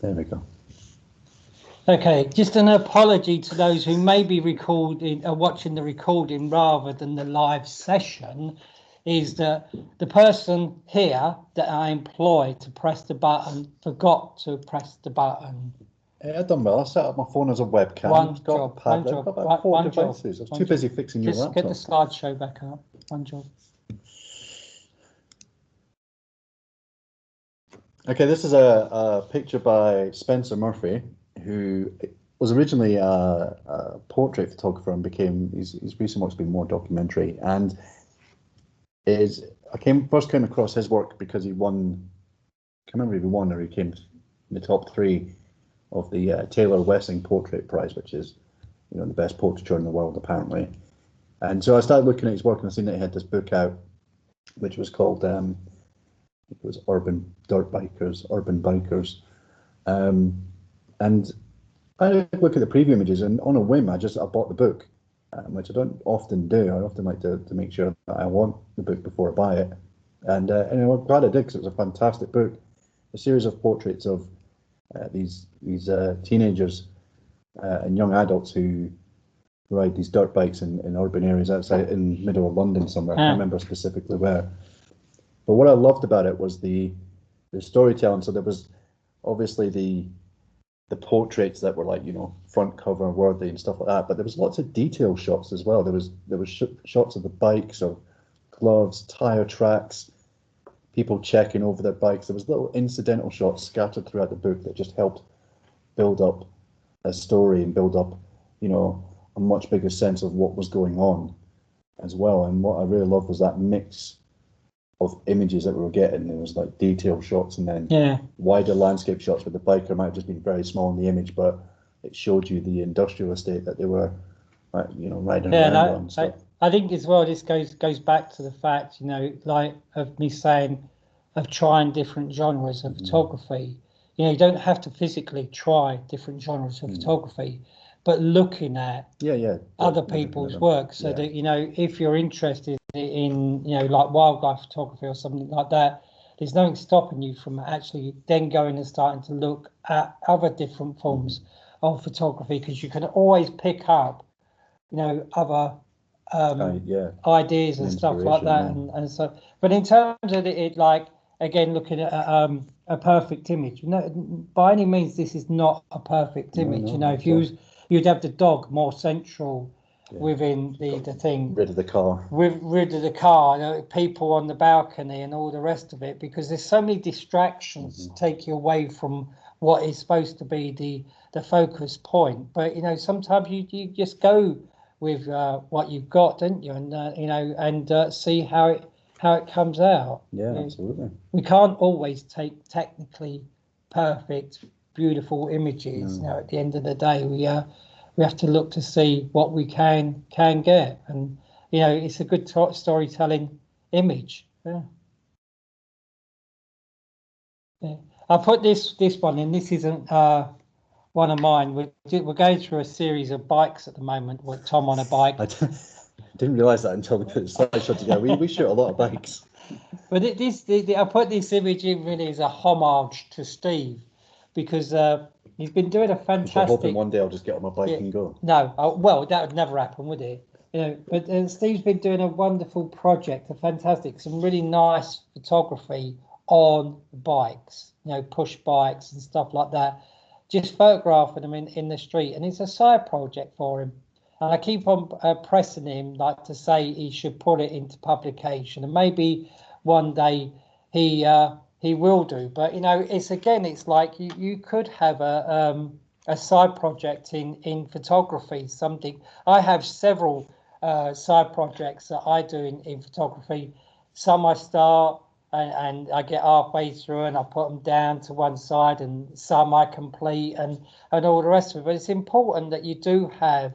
There we go. Okay, just an apology to those who may be watching the recording rather than the live session, is that the person here that I employ to press the button forgot to press the button. I've done well. I set up my phone as a webcam. One job. I've got about 4 devices. I was too busy fixing your laptop. Get the slideshow back up. One job. Okay, this is a picture by Spencer Murphy, who was originally a portrait photographer and became his recent work's been more documentary. And I first came across his work because he won. I can't remember if he won or he came in the top 3 of the Taylor Wessing Portrait Prize, which is, the best portraiture in the world apparently. And so I started looking at his work and I seen that he had this book out, which was called it was Urban Dirt Bikers, Urban Bikers, and I look at the preview images and on a whim I bought the book, which I don't often do. I often like to make sure that I want the book before I buy it, and I'm glad I did because it was a fantastic book, a series of portraits of these teenagers and young adults who ride these dirt bikes in urban areas outside in the middle of London somewhere. I can't remember specifically where. But what I loved about it was the storytelling. So there was obviously the portraits that were like, front cover worthy and stuff like that. But there was lots of detail shots as well. There was shots of the bikes, of gloves, tire tracks, people checking over their bikes. There was little incidental shots scattered throughout the book that just helped build up a story and build up, a much bigger sense of what was going on as well. And what I really loved was that mix of images that we were getting. There was like detail shots and then wider landscape shots, where the biker might have just been very small in the image, but it showed you the industrial estate that they were, riding around on. So I think as well, this goes back to the fact, of me saying, of trying different genres of photography. You don't have to physically try different genres of photography, but looking at other people's work, so that if you're interested in like wildlife photography or something like that, there's nothing stopping you from actually then going and starting to look at other different forms of photography, because you can always pick up other ideas and stuff like that. And so, but in terms of it, like again looking at a perfect image, by any means this is not a perfect image. If you'd have the dog more central within the thing, rid of the car, people on the balcony and all the rest of it, because there's so many distractions take you away from what is supposed to be the focus point. But sometimes you just go with what you've got, don't you, and see how it comes out. Absolutely. We can't always take technically perfect, beautiful images. At the end of the day, we have to look to see what we can get, and it's a good storytelling image. I put this one in. This isn't one of mine. We're going through a series of bikes at the moment with Tom on a bike. I didn't realise that until we put the slideshow together. We shoot a lot of bikes. But I put this image in really as a homage to Steve, because he's been doing a fantastic. I'm hoping one day I'll just get on my bike and go. No, well, that would never happen, would it? But Steve's been doing a wonderful project, some really nice photography on bikes, push bikes and stuff like that. Just photographing them in the street, and it's a side project for him. And I keep on pressing him, like to say he should put it into publication, and maybe one day he will do. But it's like you could have a side project in photography. Something I have several side projects that I do in photography. Some I start and I get halfway through and I put them down to one side, and some I complete and all the rest of it. But it's important that you do have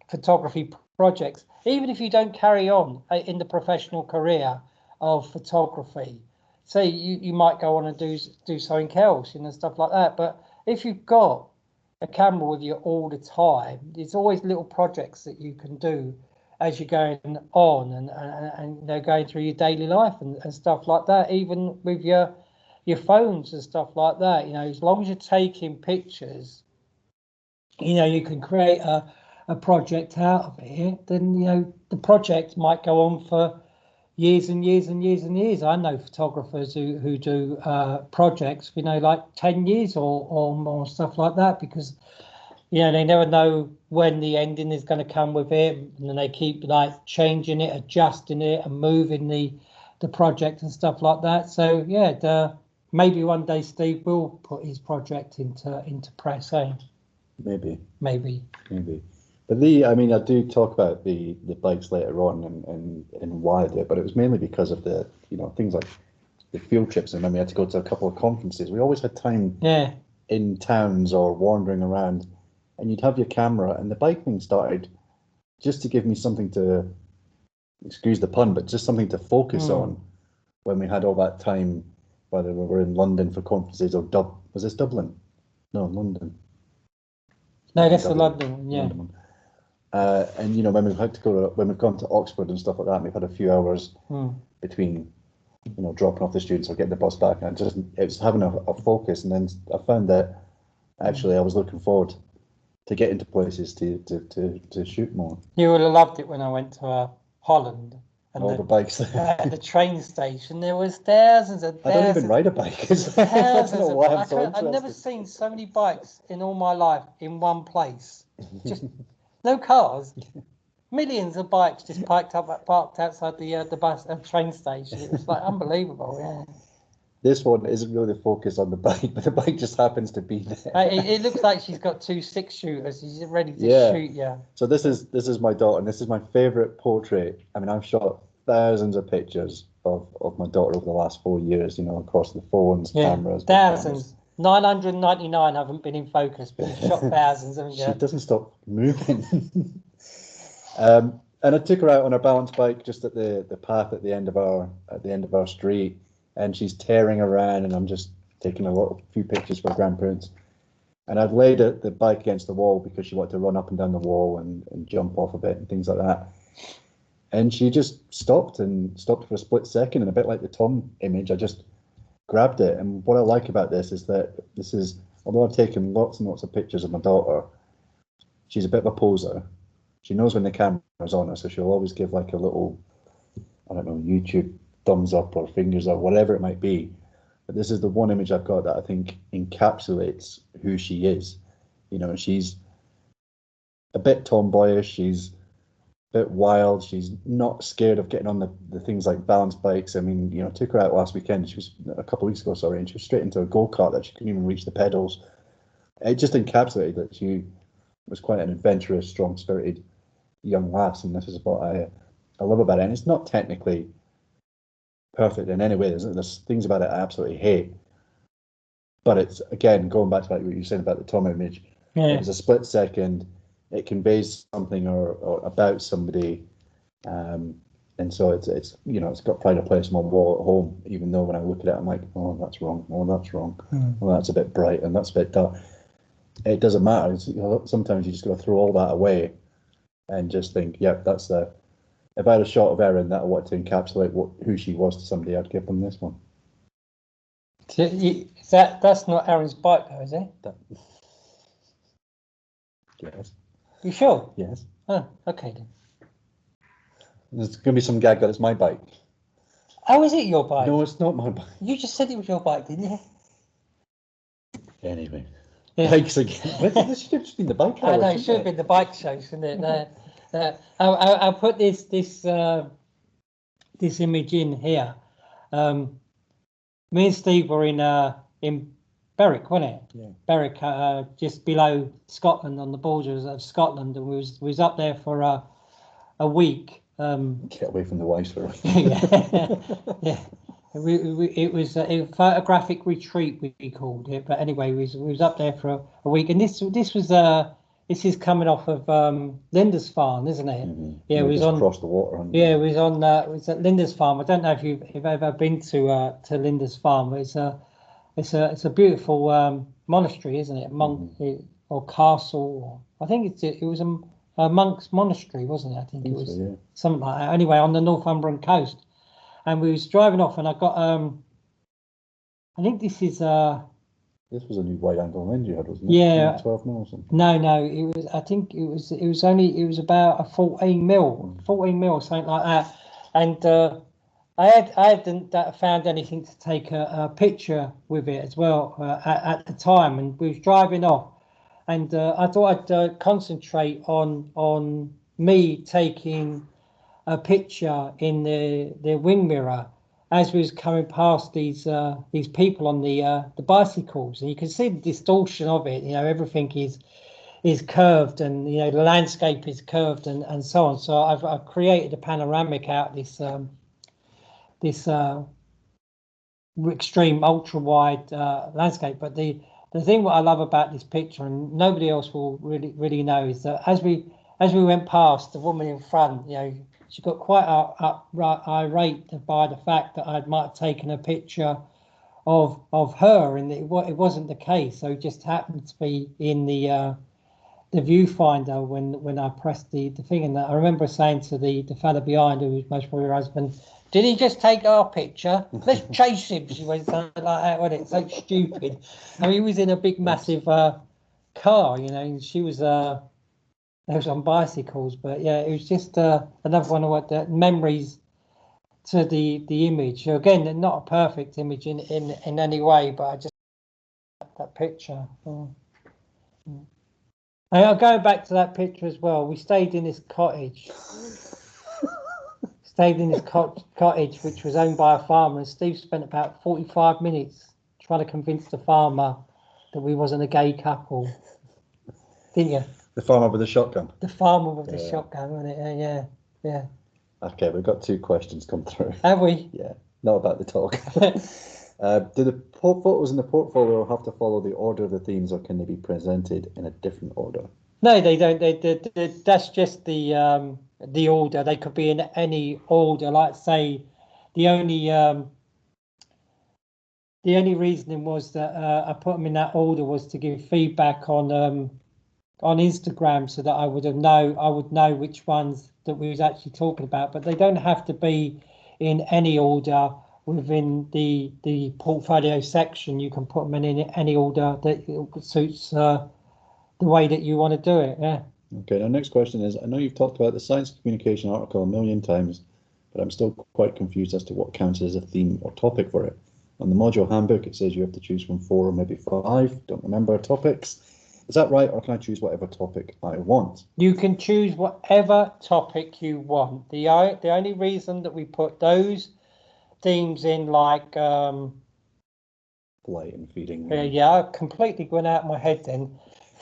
photography projects, even if you don't carry on in the professional career of photography. Say you might go on and do something else, stuff like that. But if you've got a camera with you all the time, there's always little projects that you can do as you're going on and going through your daily life and stuff like that. Even with your your phones and stuff like that. You know, as long as you're taking pictures, you know, you can create a project out of it. Then, you know, the project might go on for years and years and years and years. I know photographers who do projects, you know, like 10 years or more, stuff like that, because, you know, they never know when the ending is going to come with it, and then they keep like changing it, adjusting it, and moving the project and stuff like that. So yeah, maybe one day Steve will put his project into press. Eh? Maybe. But I mean, I do talk about the bikes later on and why I do it, but it was mainly because of the, you know, things like the field trips, and when we had to go to a couple of conferences, we always had time in towns or wandering around, and you'd have your camera, and the bike thing started just to give me something to, excuse the pun, but just something to focus on when we had all that time, whether we were in London for conferences or was this Dublin? No, London. No, that's the London one, yeah. London one. And you know, when we've gone to Oxford and stuff like that, we've had a few hours between, you know, dropping off the students or getting the bus back, and it's having a focus. And then I found that actually I was looking forward to get into places to shoot more. You would have loved it when I went to Holland. And all the bikes there. At the train station, there was thousands and thousands. I don't even ride a bike. I don't know why I'm so interested. I've never seen so many bikes in all my life in one place. Just no cars. Millions of bikes just parked outside the bus train station. It was like unbelievable. Yeah. This one isn't really the focus on the bike, but the bike just happens to be there. It looks like she's got 2 6-shooters. She's ready to shoot. Yeah. So this is my daughter, and this is my favourite portrait. I mean, I've shot thousands of pictures of my daughter over the last 4 years. You know, across the phones, cameras. Thousands. 999 haven't been in focus, but you've shot thousands, haven't you? She doesn't stop moving. And I took her out on her balance bike just at the path at the end of our street, and she's tearing around, and I'm just taking a few pictures for her grandparents. And I'd laid the bike against the wall because she wanted to run up and down the wall and jump off a bit and things like that. And she just stopped for a split second, and a bit like the Tom image, I just grabbed it. And what I like about this is that although I've taken lots and lots of pictures of my daughter, she's a bit of a poser. She knows when the camera's on her, so she'll always give like a little, I don't know, YouTube thumbs up or fingers up, whatever it might be. But this is the one image I've got that I think encapsulates who she is. You know, she's a bit tomboyish, she's a bit wild, she's not scared of getting on the things like balance bikes. I mean, you know, I took her out last weekend, she was a couple of weeks ago, sorry, and she was straight into a go-kart that she couldn't even reach the pedals. It just encapsulated that she was quite an adventurous, strong-spirited young lass, and this is what I love about it. And it's not technically perfect in any way. There's things about it I absolutely hate, but it's, again, going back to like what you were saying about the Tom image. It was a split second. It conveys something or about somebody, and so it's you know, it's got pride of place on my wall at home. Even though when I look at it, I'm like, oh, that's wrong. Oh, that's wrong. Oh, that's a bit bright, and that's a bit dark. It doesn't matter. It's, you know, sometimes you just got to throw all that away and just think, yeah, that's the. If I had a shot of Erin that I wanted to encapsulate who she was to somebody, I'd give them this one. That's not Erin's bike, though, is it? Yes. You sure? Yes. Oh, okay then. There's going to be some gag that it's my bike. Oh, is it your bike? No, it's not my bike. You just said it was your bike, didn't you? Anyway. Bikes again. This should have just been the bike show. I know, it should have been the bike show, shouldn't it? I'll put this image in here. Me and Steve were in Berwick, wasn't it? Yeah. Berwick, just below Scotland, on the borders of Scotland, and we was up there for a week. Get away from the wives for a week. Yeah. It was a photographic retreat, we called it. But anyway, we was up there for a week, and this is coming off of Lindisfarne, isn't it? Mm-hmm. Yeah, it was on across the water. It was at Lindisfarne. I don't know if you've ever been to Lindisfarne, but it's a beautiful monastery, isn't it? Or castle. I think it was a monk's monastery, wasn't it? I think it was so, yeah. something like that. Anyway, on the Northumbrian coast. And we was driving off, and I got I think this is This was a new wide angle lens you had, wasn't it? yeah. 12 mil or something. No, it was. I think it was about a 14 mil, 14 mil, something like that. And I hadn't found anything to take a picture with it as well at the time, and we was driving off, and I thought I'd concentrate on me taking a picture in the wing mirror as we was coming past these people on the bicycles, and you can see the distortion of it. You know, everything is curved, and you know the landscape is curved, and so on. So I've created a panoramic out of this extreme ultra wide landscape. But the thing what I love about this picture, and nobody else will really know, is that as we went past the woman in front, you know, she got quite irate by the fact that I might have taken a picture of her, and it wasn't the case. So it just happened to be in the viewfinder when I pressed the thing. And I remember saying to the fella behind, who was most probably her husband, did he just take our picture? Let's chase him. She went something like that, wasn't it? So stupid. I mean, he was in a big, massive car, you know, and she was they was on bicycles. But yeah, it was just another one of what the memories to the image. So again, not a perfect image in any way, but I just that picture. And I'll go back to that picture as well. We stayed in this cottage. Cottage, which was owned by a farmer, and Steve spent about 45 minutes trying to convince the farmer that we wasn't a gay couple. Didn't you? The farmer with the shotgun. The farmer with the shotgun, wasn't it? Yeah. Okay, we've got 2 questions come through. Have we? Yeah, not about the talk. Do the photos in the portfolio have to follow the order of the themes, or can they be presented in a different order? No, they don't. That's just the order. They could be in any order. Like say, the only reasoning was that I put them in that order was to give feedback on Instagram, so that I would know which ones that we was actually talking about. But they don't have to be in any order within the portfolio section. You can put them in any order that suits the way that you want to do it. Yeah. Okay, now next question is, I know you've talked about the science communication article a million times, but I'm still quite confused as to what counts as a theme or topic for it. On the module handbook, it says you have to choose from 4 or maybe 5, don't remember, topics. Is that right, or can I choose whatever topic I want? You can choose whatever topic you want. The only reason that we put those themes in, like Flight and feeding. yeah, completely going out of my head then.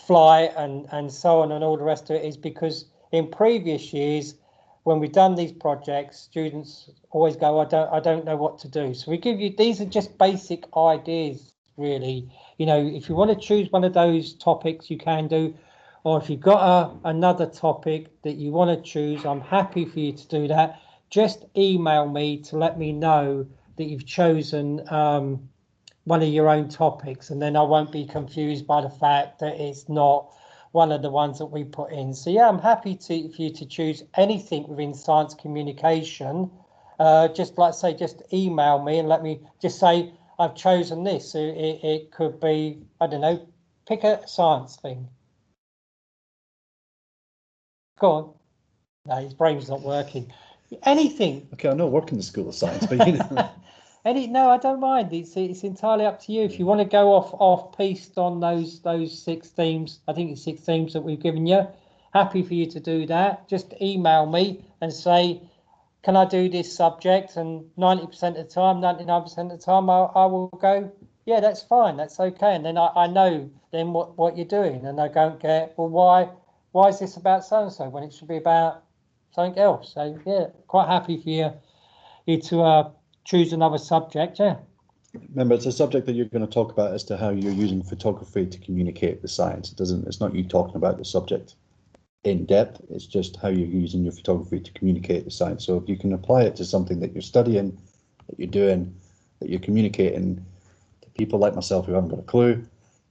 Flight and so on and all the rest of it, is because in previous years when we've done these projects, students always go, I don't know what to do. So we give you, these are just basic ideas, really. You know, if you want to choose one of those topics, you can do, or if you've got another topic that you want to choose, I'm happy for you to do that. Just email me to let me know that you've chosen one of your own topics, and then I won't be confused by the fact that it's not one of the ones that we put in. So yeah, I'm happy for you to choose anything within science communication. Just like say, just email me and let me just say I've chosen this. So it could be, I don't know, pick a science thing. Go on. No, his brain's not working. Anything. Okay, I know I work in the School of Science, but you know. No, I don't mind. It's entirely up to you. If you want to go off piste on those 6 themes, I think it's 6 themes that we've given you. Happy for you to do that. Just email me and say, can I do this subject? And 90% of the time, 99% of the time, I will go, yeah, that's fine, that's okay. And then I know then what you're doing, and I don't get, well, why is this about so and so when it should be about something else? So yeah, quite happy for you to choose another subject. Yeah. Remember, it's a subject that you're going to talk about as to how you're using photography to communicate the science. It's not you talking about the subject in depth. It's just how you're using your photography to communicate the science. So if you can apply it to something that you're studying, that you're doing, that you're communicating to people like myself who haven't got a clue,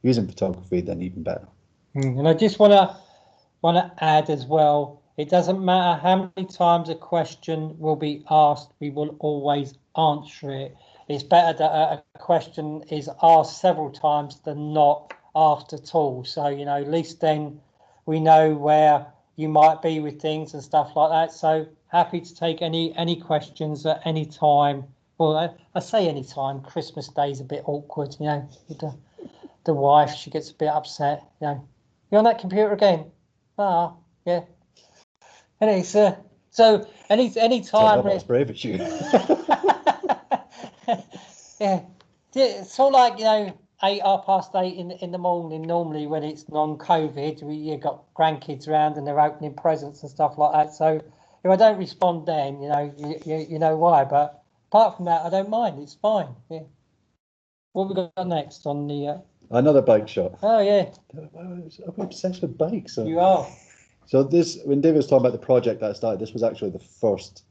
using photography, then even better. And I just want to add as well, it doesn't matter how many times a question will be asked, we will always answer it. It's better that a question is asked several times than not asked at all. So, at least then we know where you might be with things and stuff like that. So happy to take any questions at any time. Well, I say any time. Christmas Day is a bit awkward, with the wife, she gets a bit upset. You're on that computer again. Ah, yeah. Anyway, so any time. That's brave at you. Yeah, it's all like 8:30 in the morning. Normally, when it's non-COVID, you got grandkids around and they're opening presents and stuff like that. So if I don't respond, then you know why. But apart from that, I don't mind. It's fine. Yeah. What we got next on the? Another bike shot. Oh yeah. I'm obsessed with bikes. So. You are. So when David was talking about the project that I started, this was actually the first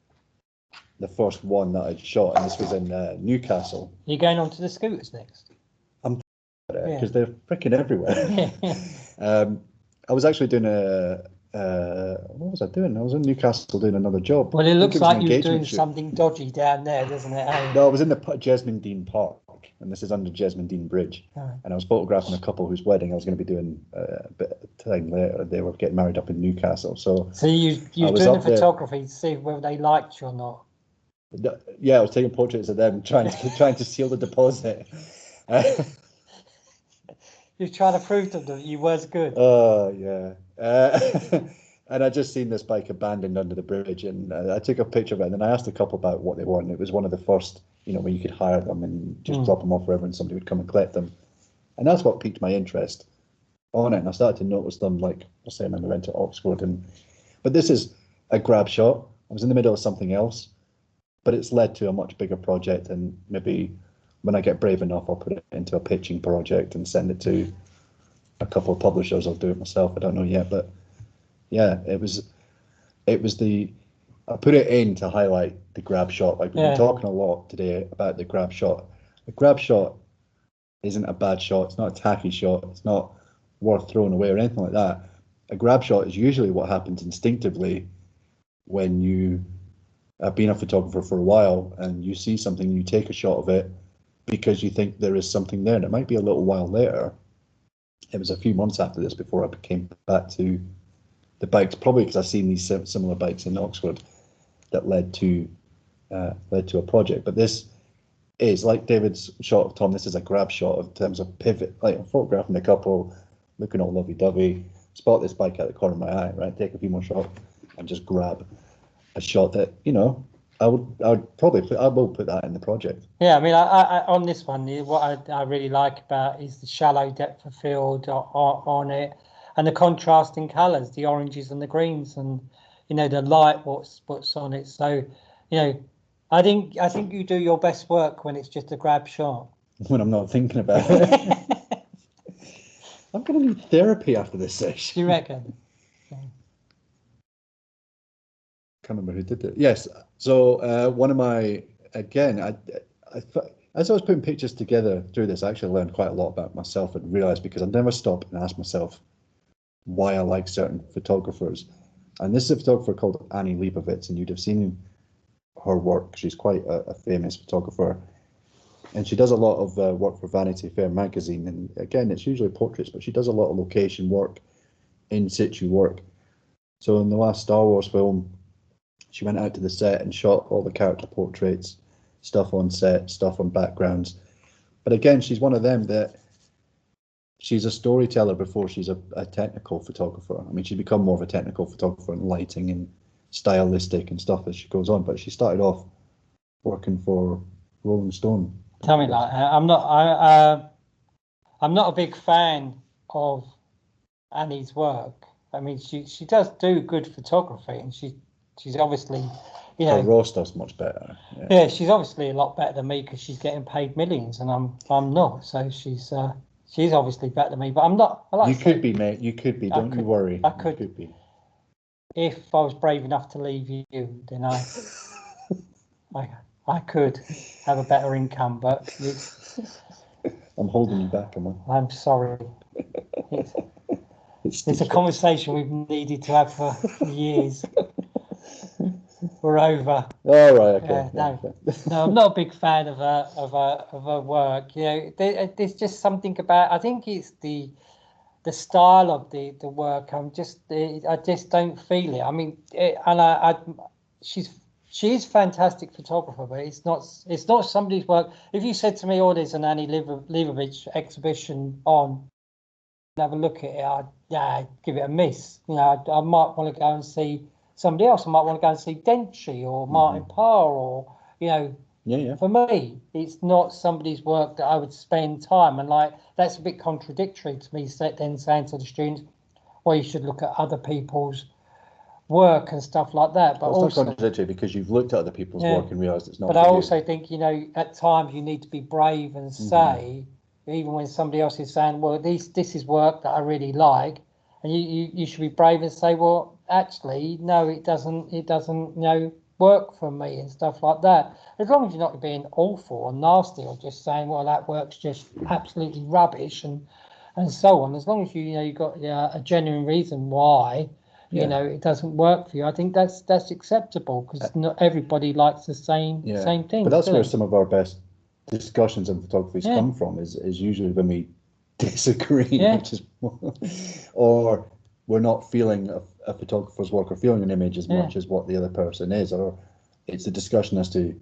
one that I'd shot, and this was in Newcastle. You're going on to the scooters next? Because they're freaking everywhere. I was actually doing what was I doing? I was in Newcastle doing another job. Well, it looks like you're doing something dodgy down there, doesn't it? No, I was in the Jesmond Park, and this is under Jesmond Bridge. Right. And I was photographing a couple whose wedding I was going to be doing a bit of time later. They were getting married up in Newcastle. So you're doing the photography to see whether they liked you or not. Yeah, I was taking portraits of them, trying to seal the deposit. You're trying to prove to them that you was good. Oh, yeah. And I just seen this bike abandoned under the bridge, and I took a picture of it, and then I asked a couple about what they want. It was one of the first, where you could hire them and just drop them off wherever, and somebody would come and collect them. And that's what piqued my interest on it. And I started to notice them, like I say, when we went to Oxford. But this is a grab shot. I was in the middle of something else, but it's led to a much bigger project, and maybe when I get brave enough, I'll put it into a pitching project and send it to a couple of publishers. I'll do it myself. I don't know yet, but yeah, it was I put it in to highlight the grab shot. Like we've been talking a lot today about the grab shot. The grab shot isn't a bad shot. It's not a tacky shot. It's not worth throwing away or anything like that. A grab shot is usually what happens instinctively when you have been a photographer for a while and you see something, you take a shot of it because you think there is something there. And it might be a little while later. It was a few months after this before I came back to the bikes, probably because I've seen these similar bikes in Oxford that led to a project. But this is like David's shot of Tom. This is a grab shot in terms of pivot. Like I'm photographing a couple, looking all lovey-dovey, spot this bike out the corner of my eye, right? Take a few more shots and just grab a shot that I will put that in the project. Yeah, I mean, I on this one, what I really like about is the shallow depth of field on it, and the contrasting colours, the oranges and the greens, and the light what's on it. So, I think you do your best work when it's just a grab shot. When I'm not thinking about it. I'm going to need therapy after this session. Do you reckon? Can't remember who did it. Yes. So one of my, again, as I was putting pictures together through this, I actually learned quite a lot about myself and realised, because I never stop and ask myself why I like certain photographers. And this is a photographer called Annie Leibovitz, and you'd have seen her work. She's quite a famous photographer. And she does a lot of work for Vanity Fair magazine. And again, it's usually portraits, but she does a lot of location work, in situ work. So in the last Star Wars film, she went out to the set and shot all the character portraits, stuff on set, stuff on backgrounds. But again, she's one of them that she's a storyteller before she's a technical photographer. I mean, she's become more of a technical photographer in lighting and stylistic and stuff as she goes on. But she started off working for Rolling Stone. Tell me, like, I'm not a big fan of Annie's work. I mean, she does do good photography, and she's obviously, her raw stuff's much better. Yeah, she's obviously a lot better than me because she's getting paid millions, and I'm not. So she's obviously better than me, but I'm not. You could be, mate. You could be. Don't you worry. I could be. If I was brave enough to leave you, then I could have a better income, but I'm holding you back, am I? I'm sorry. It's a conversation we've needed to have for years. were over. Oh, right, okay. No, no, I'm not a big fan of her work. You know, there's just something about. I think it's the style of the work. I just don't feel it. I mean, she's she is fantastic photographer, but it's not somebody's work. If you said to me, "Oh, there's an Annie Leibovitz exhibition on," have a look at it, I'd give it a miss. You know, I might want to go and see somebody else. I might want to go and see Denchi or Martin Parr, or you know. Yeah. For me, it's not somebody's work that I would spend time, and like that's a bit contradictory to me. Then saying to the students, "Well, you should look at other people's work and stuff like that." But Well, it's not also, contradictory because you've looked at other people's yeah, work and realised it's not but I for you. also think, you know, at times you need to be brave and say, even when somebody else is saying, "Well, this is work that I really like," and you should be brave and say, "Well, actually, no, it doesn't, you know, work for me," and stuff like that. As long as you're not being awful or nasty or just saying, "Well, that work's just absolutely rubbish," and so on. As long as you know you've got a genuine reason why. You know, it doesn't work for you. I think that's acceptable because not everybody likes the same But things, that's do where they? some of our best discussions on photography Yeah, come from. Is usually when we disagree, yeah, which is, or we're not feeling a photographer's work or feeling an image as yeah, much as what the other person is, or it's a discussion as to,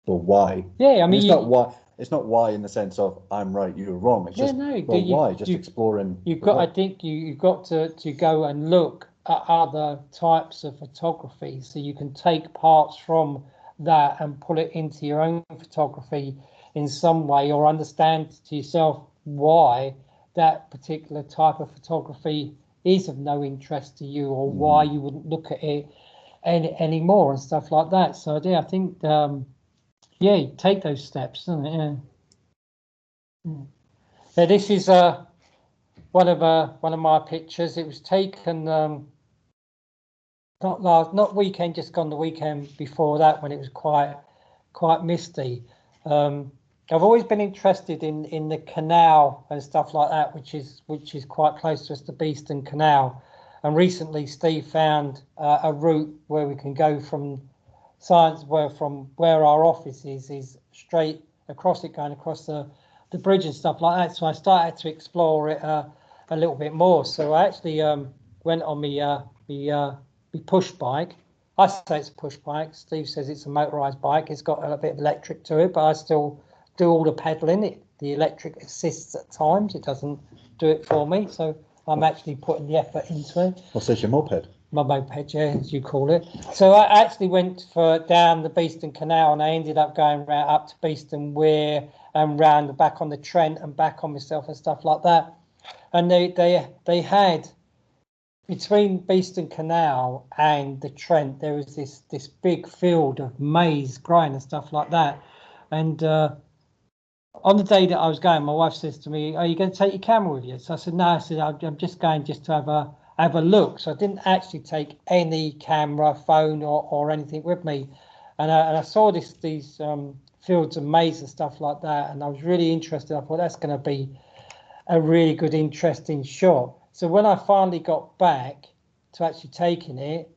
well, why. yeah. I And mean, it's not why. It's not why in the sense of I'm right, you're wrong. It's yeah, just, no. well, why? Just exploring You've the got. I work. think you've got to go and look at other types of photography, so you can take parts from that and pull it into your own photography in some way, or understand to yourself why that particular type of photography is of no interest to you, or why you wouldn't look at it anymore and stuff like that. So yeah, I think yeah, you take those steps, isn't it? Yeah. Yeah, this is one of my pictures. It was taken not weekend, just gone the weekend before that when it was quite misty. Um, I've always been interested in the canal and stuff like that, which is quite close to us, the Beeston Canal. And recently, Steve found a route where we can go from from where our office is straight across it, going across the bridge and stuff like that. So I started to explore it a little bit more. So I actually went on me push bike. I say it's a push bike. Steve says it's a motorised bike. It's got a bit of electric to it, but I still do all the pedaling. The electric assists at times. It doesn't do it for me. So I'm actually putting the effort into it. Well, says your moped. My moped, yeah, as you call it. So I actually went for down the Beeston Canal, and I ended up going round up to Beeston Weir and round back on the Trent and back on myself and stuff like that. And they had between Beeston Canal and the Trent, there was this big field of maize growing and stuff like that. And on the day that I was going, my wife says to me, "Are you going to take your camera with you?" So I said, "No." I said, "I'm just going just to have a look." So I didn't actually take any camera, phone, or anything with me. And I saw these fields of maize and stuff like that, and I was really interested. I thought that's going to be a really good, interesting shot. So when I finally got back to actually taking it,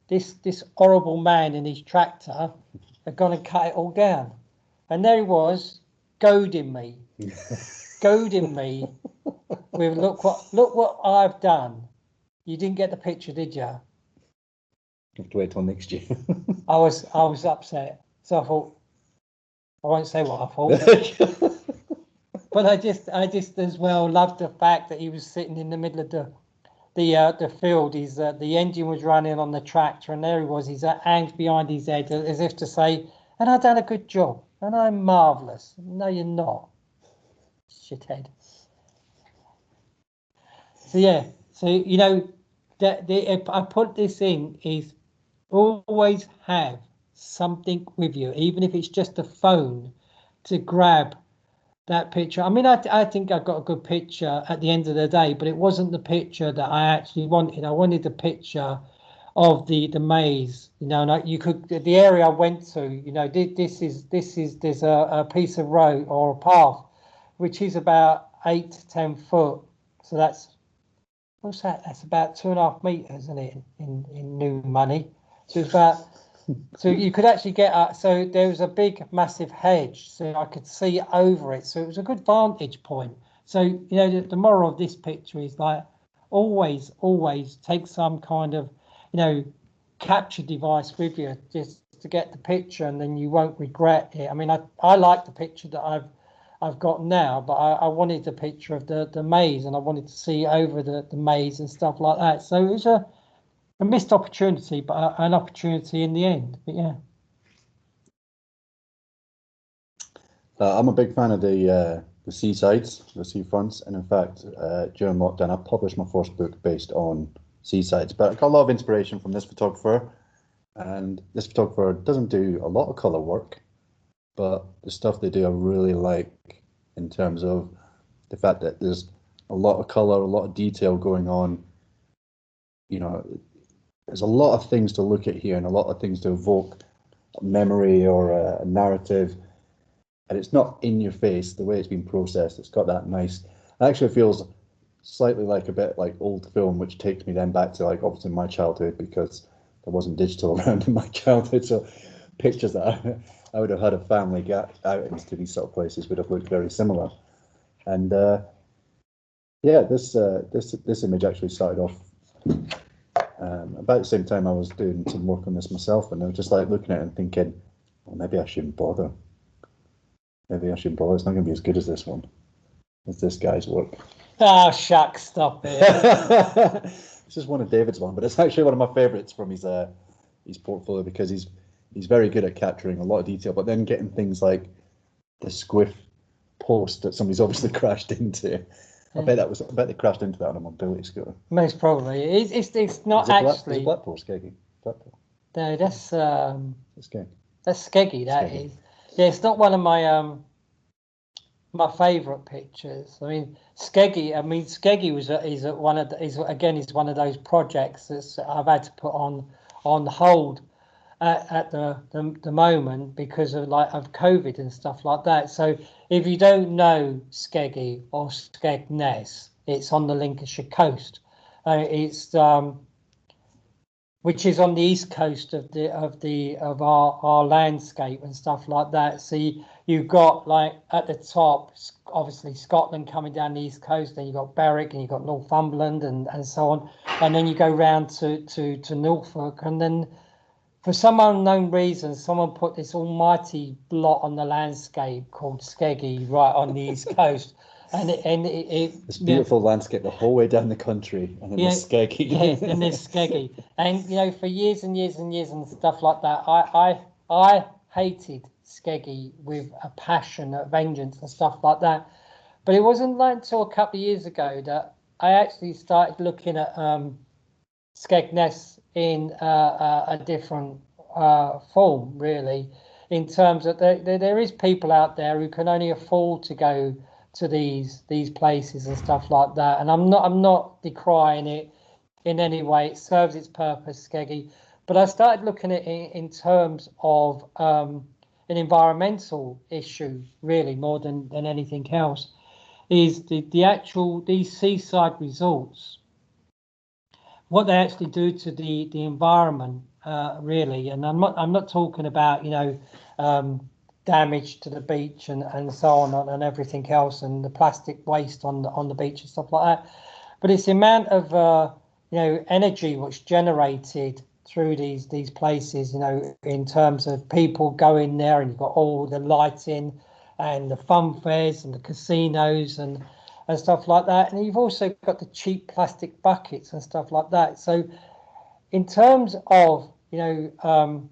this horrible man in his tractor had gone and cut it all down, and there he was, goading me, goading me with look what I've done. You didn't get the picture, did you? You have to wait till next year. I was upset. So I thought I won't say what I thought, but I just as well loved the fact that he was sitting in the middle of the field. The engine was running on the tractor, and there he was. His hands behind his head, as if to say, "And I've done a good job, and I'm marvelous." No, you're not, shithead. So yeah, so you know that if I put this in is always have something with you, even if it's just a phone, to grab that picture. I mean, I think I got a good picture at the end of the day, but it wasn't the picture that I actually wanted. I wanted the picture of the maze, you know, and you could the area I went to, you know, this is there's a piece of road or a path which is about 8 to 10 foot. So that's what's that? That's about 2.5 meters, isn't it, in new money? So it's about So you could actually get so there was a big massive hedge, so I could see over it. So it was a good vantage point. So the moral of this picture is like always take some kind of capture device with you just to get the picture, and then you won't regret it. I mean, I like the picture that I've got now, but I wanted the picture of the maze, and I wanted to see over the maze and stuff like that. So it was a missed opportunity, but an opportunity in the end. But yeah. I'm a big fan of the seasides, the seafronts, and in fact, during lockdown, I published my first book based on seasides. But I got a lot of inspiration from this photographer, and this photographer doesn't do a lot of color work, but the stuff they do I really like in terms of the fact that there's a lot of color, a lot of detail going on. You know, there's a lot of things to look at here and a lot of things to evoke memory or a narrative. And it's not in your face the way it's been processed. It's got that nice. It actually feels slightly like a bit like old film, which takes me then back to like obviously my childhood because there wasn't digital around in my childhood. So pictures that I would have had a family get outings to these sort of places would have looked very similar. And yeah, this image actually started off about the same time I was doing some work on this myself, and I was just like looking at it and thinking, well, maybe I shouldn't bother. Maybe I shouldn't bother. It's not going to be as good as this one, as this guy's work. Oh, shucks, stop it. This is one of David's one, but it's actually one of my favourites from his portfolio because he's very good at capturing a lot of detail, but then getting things like the squiff post that somebody's obviously crashed into. I bet they crashed into that on a mobility scooter. Most probably. It's not Is actually. Is Blackpool skeggy? Blackpool. No, that's skeg. That's skeggy. That Skeggy. is. Yeah, it's not one of my favourite pictures. I mean, skeggy. I mean, skeggy is one of those projects that I've had to put on hold at the moment because of COVID and stuff like that. So if you don't know Skeggy or Skegness, it's on the Lincolnshire coast. It's which is on the east coast of our landscape and stuff like that. So you've got like at the top, obviously Scotland coming down the east coast, then you've got Berwick and you've got Northumberland and so on, and then you go round to Norfolk, and then for some unknown reason, someone put this almighty blot on the landscape called Skeggy right on the east coast, and this beautiful landscape the whole way down the country, and then there's Skeggy. Yeah, and there's Skeggy, and for years and years and years and stuff like that, I hated Skeggy with a passion, a vengeance, and stuff like that. But it wasn't like until a couple of years ago that I actually started looking at Skegness in a different form, really, in terms of there is people out there who can only afford to go to these places and stuff like that. And I'm not decrying it in any way. It serves its purpose, Skeggy. But I started looking at it in terms of an environmental issue, really, more than anything else. Is these seaside resorts, what they actually do to the environment, really. And I'm not talking about damage to the beach and so on and everything else, and the plastic waste on the beach and stuff like that. But it's the amount of energy which generated through these places, in terms of people going there, and you've got all the lighting and the fun fairs and the casinos and stuff like that. And you've also got the cheap plastic buckets and stuff like that. So in terms of, an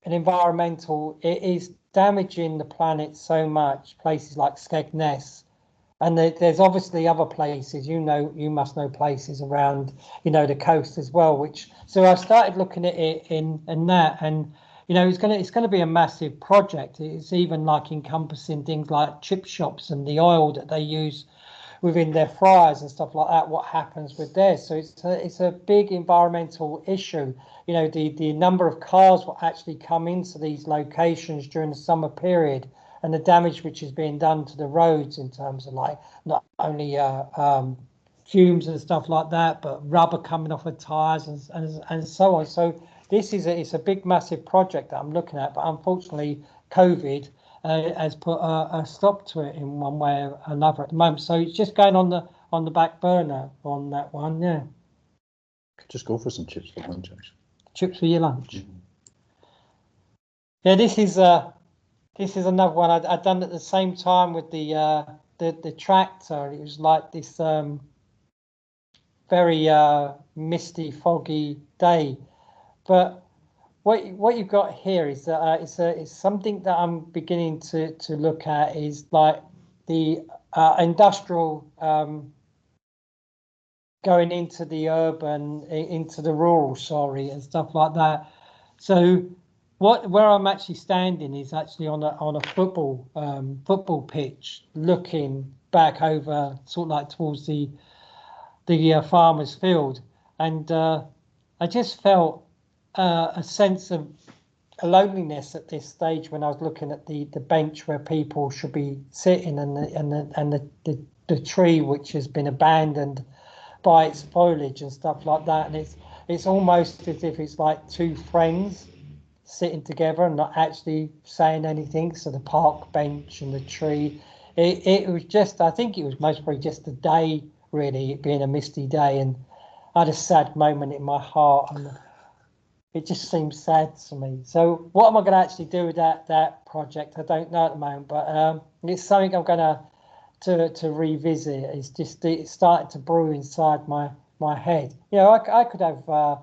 environmental, it is damaging the planet so much, places like Skegness. And there's obviously other places, you must know places around, the coast as well, so I started looking at it in that, and, it's going to be a massive project. It's even like encompassing things like chip shops and the oil that they use within their fryers and stuff like that, what happens with this. So it's a big environmental issue. The number of cars will actually come into these locations during the summer period, and the damage which is being done to the roads in terms of like not only fumes and stuff like that, but rubber coming off of tires and so on. So it's a big, massive project that I'm looking at, but unfortunately, COVID has put a stop to it in one way or another at the moment. So it's just going on the back burner on that one. Yeah. Just go for some chips for lunch, actually. Chips for your lunch. Mm-hmm. Yeah, this is another one I'd done at the same time with the tractor. It was like this very misty, foggy day. But what you've got here is that it's something that I'm beginning to look at is like the industrial going into the urban, into the rural, sorry, and stuff like that. So where I'm actually standing is actually on a football pitch, looking back over sort of like towards the farmer's field, and I just felt a sense of loneliness at this stage when I was looking at the bench where people should be sitting, and the tree which has been abandoned by its foliage and stuff like that, and it's almost as if it's like two friends sitting together and not actually saying anything. So the park bench and the tree, it was just, I think it was most probably just the day, really, it being a misty day, and I had a sad moment in my heart, and it just seems sad to me. So what am I going to actually do with that project? I don't know at the moment, but it's something I'm going to revisit. It's starting to brew inside my head. You know, I could have 4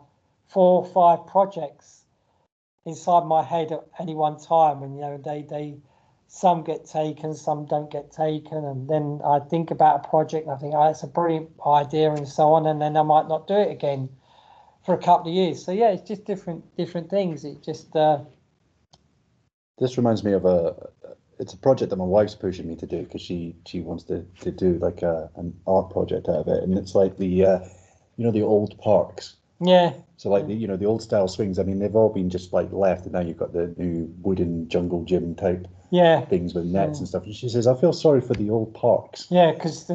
or 5 projects inside my head at any one time, and you know they some get taken, some don't get taken, and then I think about a project and I think, oh, it's a brilliant idea and so on, and then I might not do it again for a couple of years. So yeah, it's just different things. It just This reminds me of it's a project that my wife's pushing me to do because she wants to do like an art project out of it, and it's like the you know, the old parks. Yeah. So like the old style swings. I mean, they've all been just like left, and now you've got the new wooden jungle gym type things with nets and stuff. And she says, I feel sorry for the old parks. Yeah, because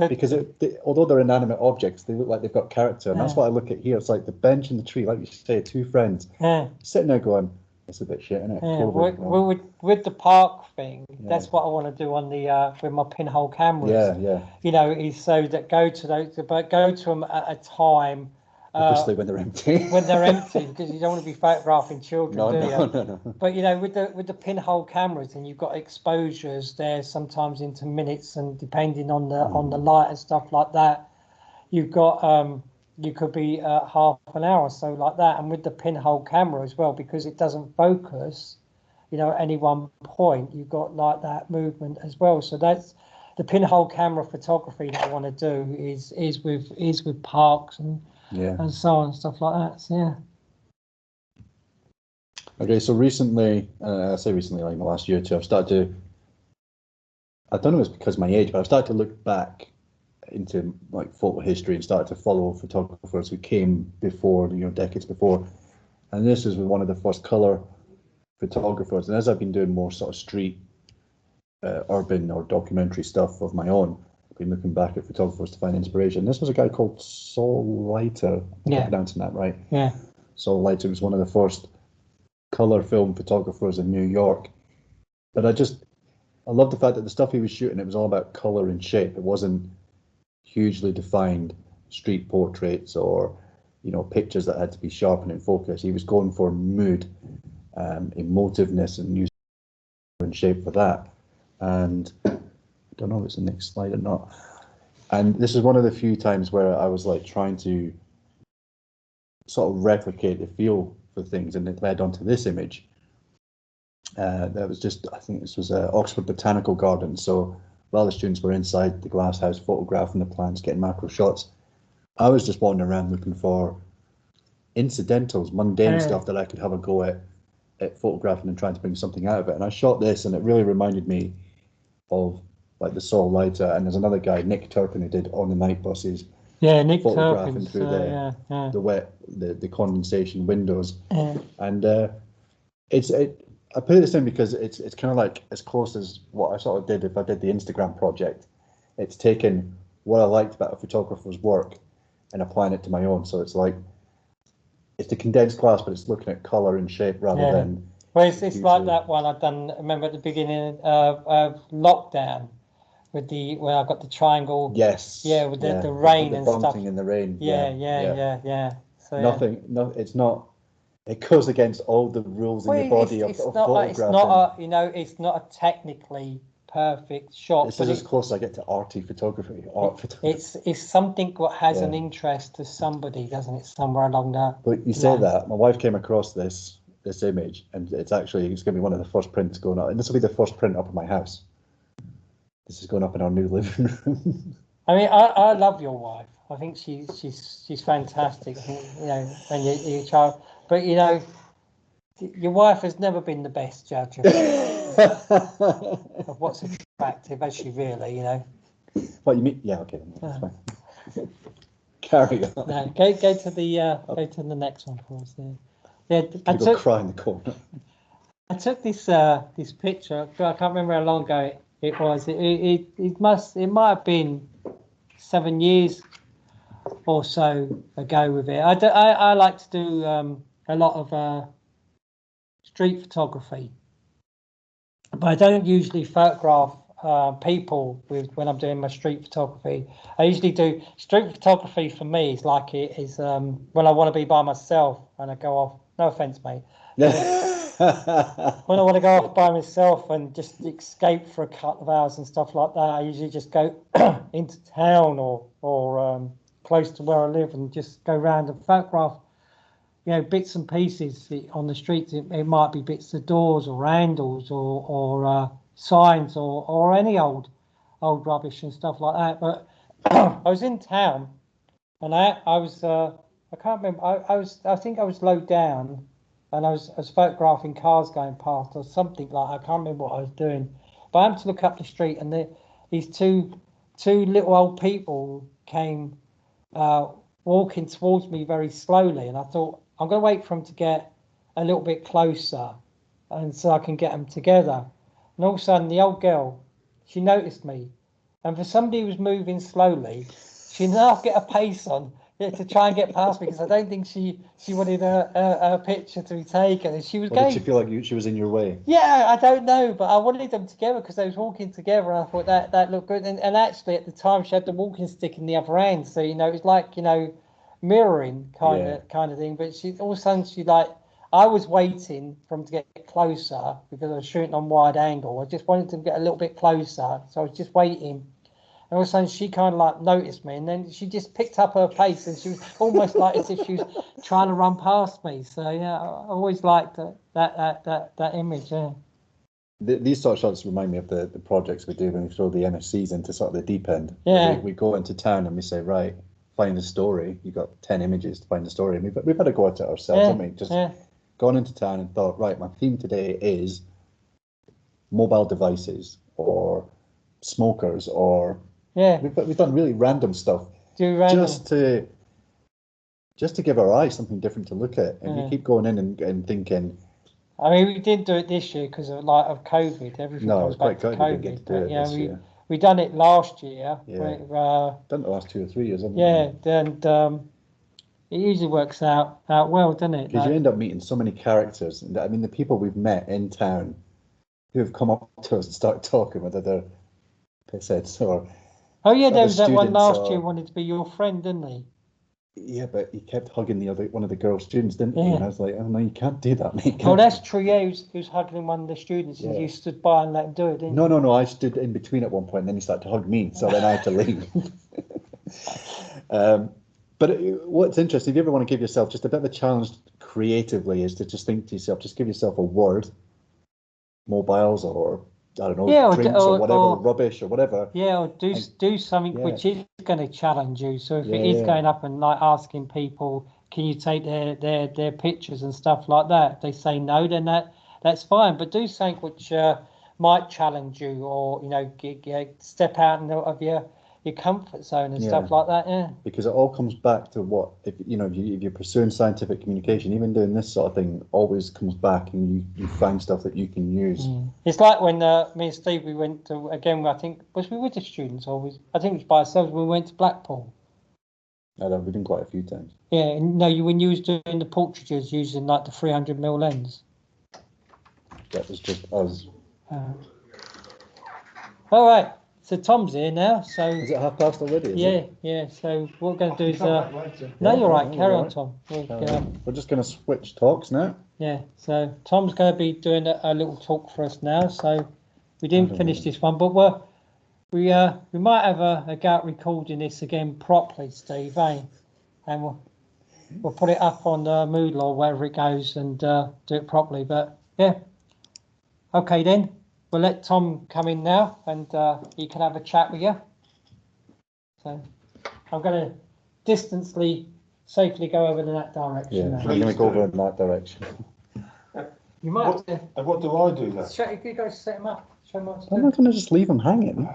although they're inanimate objects, they look like they've got character, and that's what I look at here. It's like the bench and the tree, like you say, 2 friends sitting there going, "It's a bit shit, isn't it?" Yeah, with the park thing, that's what I want to do on the with my pinhole cameras. Yeah. You know, is so that go to them at a time. Especially when they're empty. When they're empty, because you don't want to be photographing children, do you? No. But you know, with the pinhole cameras, and you've got exposures there sometimes into minutes, and depending on the light and stuff like that, you've got you could be half an hour or so like that. And with the pinhole camera as well, because it doesn't focus, you know, at any one point, you've got like that movement as well. So that's the pinhole camera photography that I want to do is with parks and so on, stuff like that. So yeah. Okay, so recently, I say recently, like in the last year or two, I don't know if it's because of my age, but I've started to look back into like photo history and started to follow photographers who came before, decades before. And this is one of the first color photographers. And as I've been doing more sort of street, urban or documentary stuff of my own, I've been looking back at photographers to find inspiration. This was a guy called Saul Leiter. I'm pronouncing that right. Yeah. Saul Leiter was one of the first color film photographers in New York. But I love the fact that the stuff he was shooting, it was all about color and shape. It wasn't hugely defined street portraits or pictures that had to be sharp and in focus. He was going for mood, emotiveness, and use and shape for that. And I don't know if it's the next slide or not. And this is one of the few times where I was like trying to sort of replicate the feel for things, and it led onto this image. That was just, I think this was Oxford Botanical Gardens. So while the students were inside the glass house photographing the plants, getting macro shots, I was just wandering around looking for incidentals, mundane stuff that I could have a go at photographing and trying to bring something out of it. And I shot this, and it really reminded me of like the Saul Leiter, and there's another guy, Nick Turpin, who did On the Night Buses. Yeah, Nick photographing Turpin through the wet, the condensation windows. And I put it this in because it's kind of like as close as what I sort of did if I did the Instagram project. It's taken what I liked about a photographer's work and applying it to my own. So it's like it's the condensed glass, but it's looking at colour and shape rather than. Well, it's like that one I've done. I remember at the beginning of lockdown with where I got the triangle. Yes. Yeah, with the rain the and stuff. in the rain. Yeah. So nothing. No, it's not. It goes against all the rules in your body of photographing. It's not it's not a technically perfect shot. This is as close as I get to arty photography. Art photography. It's something what has an interest to somebody, doesn't it? Somewhere along that. But you say that my wife came across this image, and it's going to be one of the first prints going up, and this will be the first print up in my house. This is going up in our new living room. I mean, I love your wife. I think she's fantastic. I think, and your child, but your wife has never been the best judge of what's attractive, has she really? What you mean? Yeah, okay, that's fine. Carry on. No, go to the next one for us. Yeah, I took cry in the corner. I took this picture. I can't remember how long ago it was. It might have been 7 years or so ago with it. I like to do a lot of street photography, but I don't usually photograph people when I'm doing my street photography. I usually do street photography. For me, is like it is when I want to be by myself and I go off. No offense, mate. When I want to go off by myself and just escape for a couple of hours and stuff like that, I usually just go into town or close to where I live and just go around and photograph, bits and pieces on the streets. It might be bits of doors or handles or signs or any old rubbish and stuff like that. But I was in town and I was I can't remember. I think I was low down. And I was photographing cars going past or something like that. I can't remember what I was doing. But I happened to look up the street and these two little old people came walking towards me very slowly. And I thought, I'm going to wait for them to get a little bit closer and so I can get them together. And all of a sudden, the old girl, she noticed me. And for somebody who was moving slowly, she now get a pace on. To try and get past me because I don't think she wanted a picture to be taken. And she was going. Did she feel like she was in your way? Yeah, I don't know, but I wanted them together because they was walking together, and I thought that looked good. And actually, at the time, she had the walking stick in the other hand, so it was like mirroring kind of thing. But all of a sudden I was waiting for them to get closer because I was shooting on wide angle. I just wanted them to get a little bit closer, so I was just waiting. And all of a sudden, she kind of like noticed me, and then she just picked up her pace, and she was almost like as if she was trying to run past me. So yeah, I always liked that image. Yeah. These sort of shots remind me of the projects we do when we throw the MSCs into sort of the deep end. Yeah. We go into town and we say, right, find the story. You've got 10 images to find the story, and we've had to go at it ourselves, haven't we? Just gone into town and thought, right, my theme today is mobile devices or smokers or. Yeah, we've done really random stuff just to give our eyes something different to look at, and you keep going in and thinking. I mean, we didn't do it this year because of COVID. Everything comes back to COVID. We didn't get to do it this year. We done it last year. Yeah, done it the last 2 or 3 years, haven't we? Yeah, and it usually works out well, doesn't it? Because you end up meeting so many characters. And I mean, the people we've met in town who have come up to us and started talking, whether they're pissheads or. Oh yeah, there was that one last year wanted to be your friend, didn't he? Yeah, but he kept hugging one of the girl students, didn't he? And I was like, oh no, you can't do that, mate. Oh, that's true. Yeah, he was hugging one of the students, and you stood by and let him do it, didn't you? No. I stood in between at one point, and then he started to hug me, so then I had to leave. But what's interesting, if you ever want to give yourself just a bit of a challenge creatively, is to just think to yourself, just give yourself a word, mobiles or. I don't know, drinks or whatever, rubbish or whatever. Yeah, or do something which is going to challenge you. So if it is going up and like asking people, can you take their pictures and stuff like that? If they say no, then that's fine. But do something which might challenge you, or step out of your comfort zone and stuff like that. Yeah. Because it all comes back to what if you're pursuing scientific communication, even doing this sort of thing, always comes back and you find stuff that you can use. It's like when me and Steve we went to, again, I think we with the students always. I think it was by ourselves. We went to Blackpool, I know, we've been quite a few times. Yeah, no, when you was doing the portraits using like the 300mm lens. That was just us. All right, so Tom's here now. So Is it past already? Yeah. So what we're going to do is no, Yeah, you're right. no, Carry you're on, right. Tom. We're just going to switch talks now. Yeah. So Tom's going to be doing a little talk for us now. So we didn't finish this one, but we might have a go at recording this again properly, Steve, eh? And we'll put it up on Moodle or wherever it goes and do it properly. But yeah, okay then. We'll let Tom come in now, and he can have a chat with you. So I'm going to distantly, safely go over in that direction. Yeah, now. we're going to go over in that direction. You might. What do I do then? You go set him up. Show him what to I'm do. not going to just leave him hanging.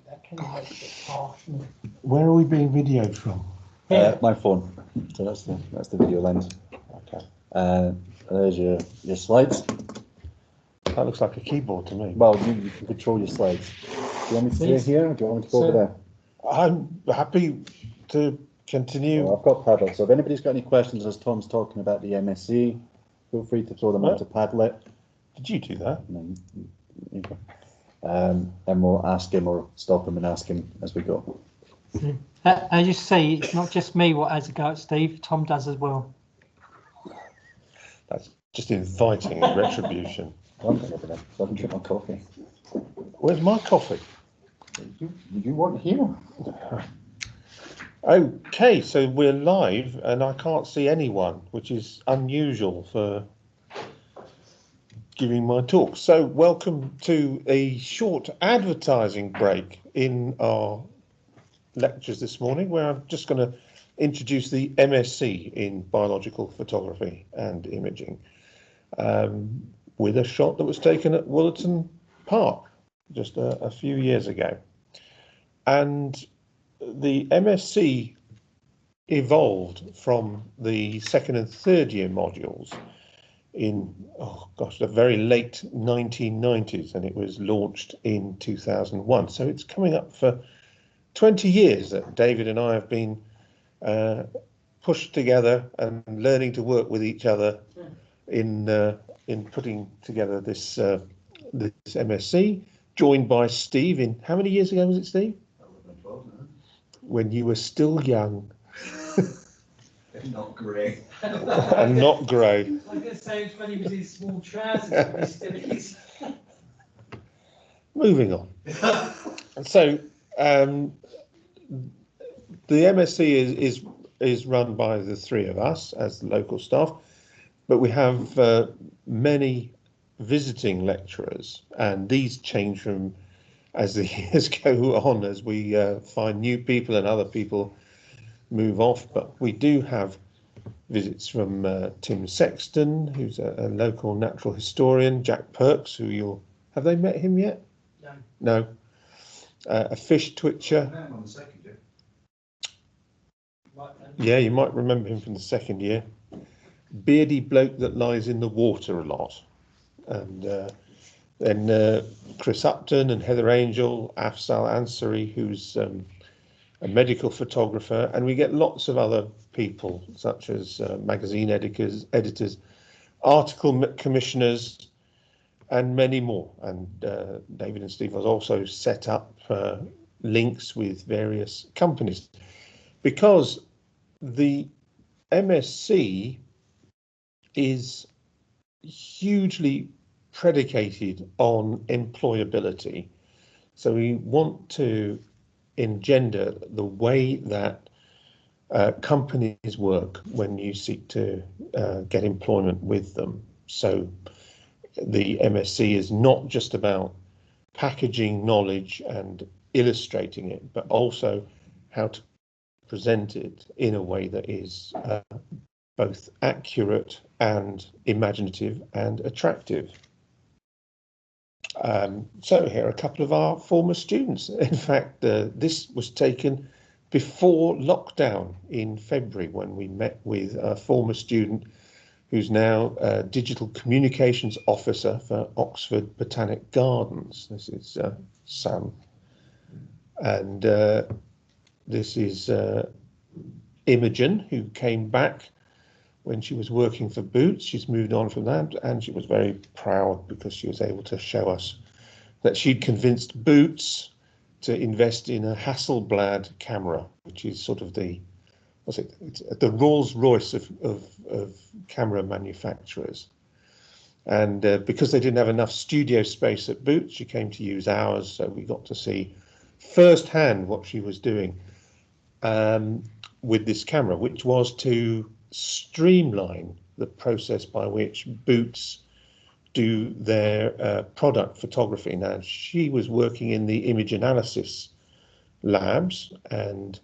That can make it a bit harsh. Where are we being videoed from? My phone. So that's the video lens. Okay. There's your slides. That looks like a keyboard to me. Well, you can control your slides. Do you want me to stay here, or do you want me to go over there? I'm happy to continue. Well, I've got Padlet, so if anybody's got any questions as Tom's talking about the MSc, feel free to throw them onto Padlet. Did you do that? And we'll ask him or stop him and ask him as we go. As you see, it's not just me what has a go at Steve. Tom does as well. That's just inviting retribution. I'm going over there, so I can get my coffee. Where's my coffee? You weren't here. Okay, so we're live and I can't see anyone, which is unusual for giving my talk. So welcome to a short advertising break in our lectures this morning, where I'm just going to introduce the MSc in Biological Photography and Imaging, with a shot that was taken at Woollerton Park just a few years ago. And the MSc evolved from the second and third year modules in, the very late 1990s, and it was launched in 2001. So it's coming up for 20 years that David and I have been pushed together and learning to work with each other in putting together this MSc, joined by Steve in, how many years ago was it, Steve? 12 now. When you were still young. And not grey. And not grey. I was going to say it's when he was in small trousers, but he still is. Moving on. So the MSc is run by the three of us as the local staff, but we have many visiting lecturers, and these change from as the years go on, as we find new people and other people move off. But we do have visits from Tim Sexton, who's a local natural historian, Jack Perks, who have they met him yet? No. A fish twitcher. I met him on the second year. Yeah, you might remember him from the second year. Beardy bloke that lies in the water a lot. And then Chris Upton and Heather Angel, Afzal Ansari, who's a medical photographer, and we get lots of other people, such as magazine editors, article commissioners, and many more. And David and Steve has also set up links with various companies, because the MSc is hugely predicated on employability. So we want to engender the way that companies work when you seek to get employment with them. So the MSc is not just about packaging knowledge and illustrating it, but also how to present it in a way that is both accurate and imaginative and attractive. So here are a couple of our former students. In fact, this was taken before lockdown in February, when we met with a former student who's now a digital communications officer for Oxford Botanic Gardens. This is Sam. And this is Imogen, who came back when she was working for Boots. She's moved on from that, and she was very proud because she was able to show us that she'd convinced Boots to invest in a Hasselblad camera, which is sort of the, what's it? It's the Rolls-Royce of camera manufacturers. And because they didn't have enough studio space at Boots, she came to use ours, so we got to see firsthand what she was doing with this camera, which was to streamline the process by which Boots do their product photography. Now, she was working in the image analysis labs, and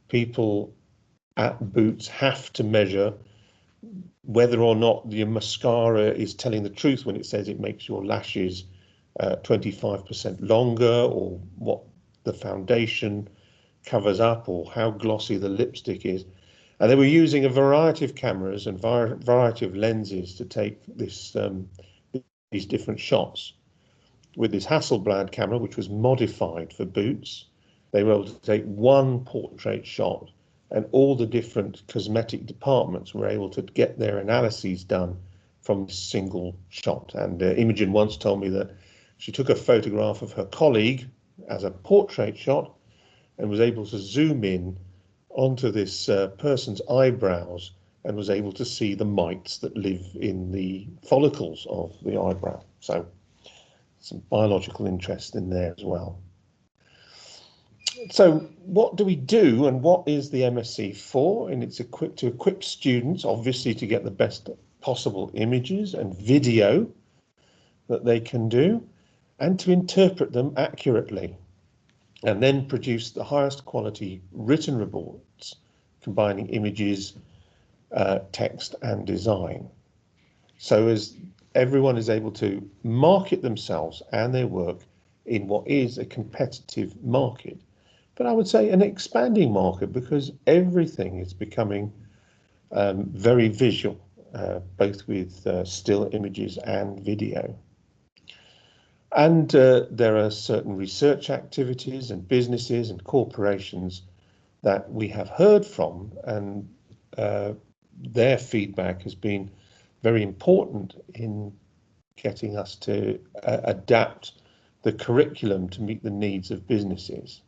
people at Boots have to measure whether or not your mascara is telling the truth when it says it makes your lashes 25% longer, or what the foundation covers up, or how glossy the lipstick is. And they were using a variety of cameras and variety of lenses to take these different shots. With this Hasselblad camera, which was modified for Boots, they were able to take one portrait shot, and all the different cosmetic departments were able to get their analyses done from a single shot. And Imogen once told me that she took a photograph of her colleague as a portrait shot and was able to zoom in onto this person's eyebrows and was able to see the mites that live in the follicles of the eyebrow. So some biological interest in there as well. So what do we do, and what is the MSc for? And it's equipped to equip students, obviously, to get the best possible images and video that they can do, and to interpret them accurately, and then produce the highest quality written reports combining images, text and design. So as everyone is able to market themselves and their work in what is a competitive market, but I would say an expanding market, because everything is becoming very visual, both with still images and video. And there are certain research activities and businesses and corporations that we have heard from, and their feedback has been very important in getting us to adapt the curriculum to meet the needs of businesses.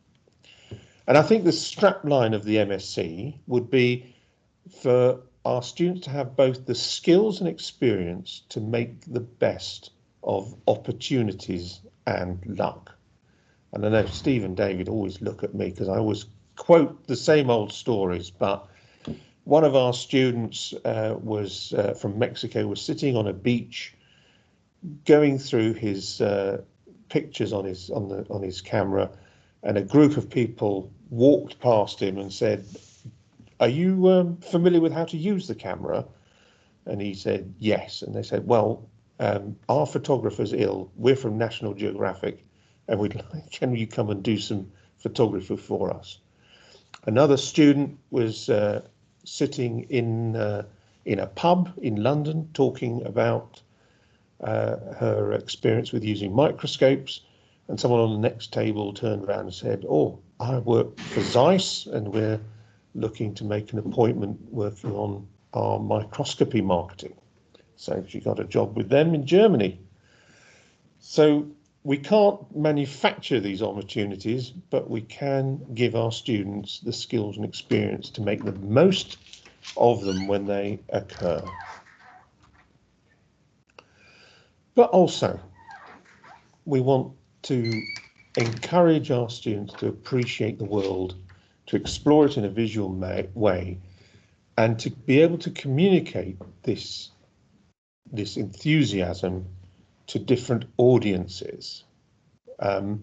And I think the strapline of the MSc would be for our students to have both the skills and experience to make the best of opportunities and luck. And I know Steve and David always look at me because I always quote the same old stories, but one of our students was from Mexico, was sitting on a beach going through his pictures on his camera, and a group of people walked past him and said, "Are you familiar with how to use the camera?" And he said, "Yes." And they said, "Well, our photographer's ill. We're from National Geographic, and can you come and do some photography for us?" Another student was sitting in a pub in London talking about her experience with using microscopes, and someone on the next table turned around and said, "Oh, I work for Zeiss, and we're looking to make an appointment working on our microscopy marketing." So she got a job with them in Germany. So we can't manufacture these opportunities, but we can give our students the skills and experience to make the most of them when they occur. But also, we want to encourage our students to appreciate the world, to explore it in a visual way, and to be able to communicate this enthusiasm to different audiences, and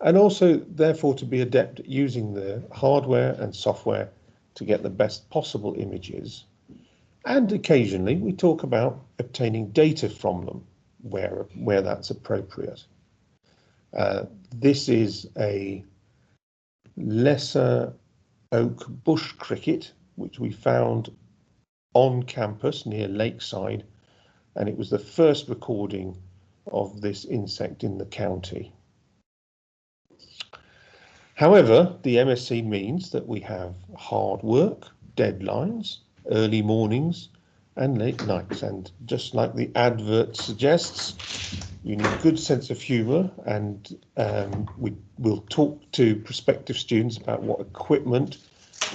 also therefore to be adept at using the hardware and software to get the best possible images. And occasionally we talk about obtaining data from them where that's appropriate. This is a lesser oak bush cricket which we found on campus near Lakeside, and it was the first recording of this insect in the county. However, the MSc means that we have hard work, deadlines, early mornings and late nights. And just like the advert suggests, you need a good sense of humour, and we will talk to prospective students about what equipment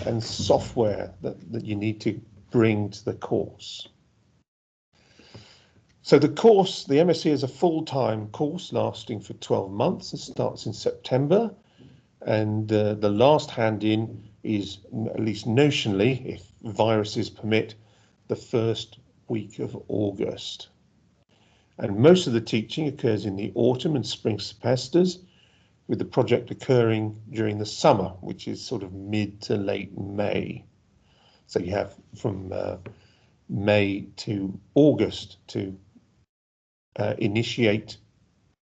and software that you need to bring to the course. So the course, the MSc, is a full-time course lasting for 12 months. It starts in September, and the last hand-in is, at least notionally, if viruses permit, the first week of August. And most of the teaching occurs in the autumn and spring semesters, with the project occurring during the summer, which is sort of mid to late May. So you have from May to August to initiate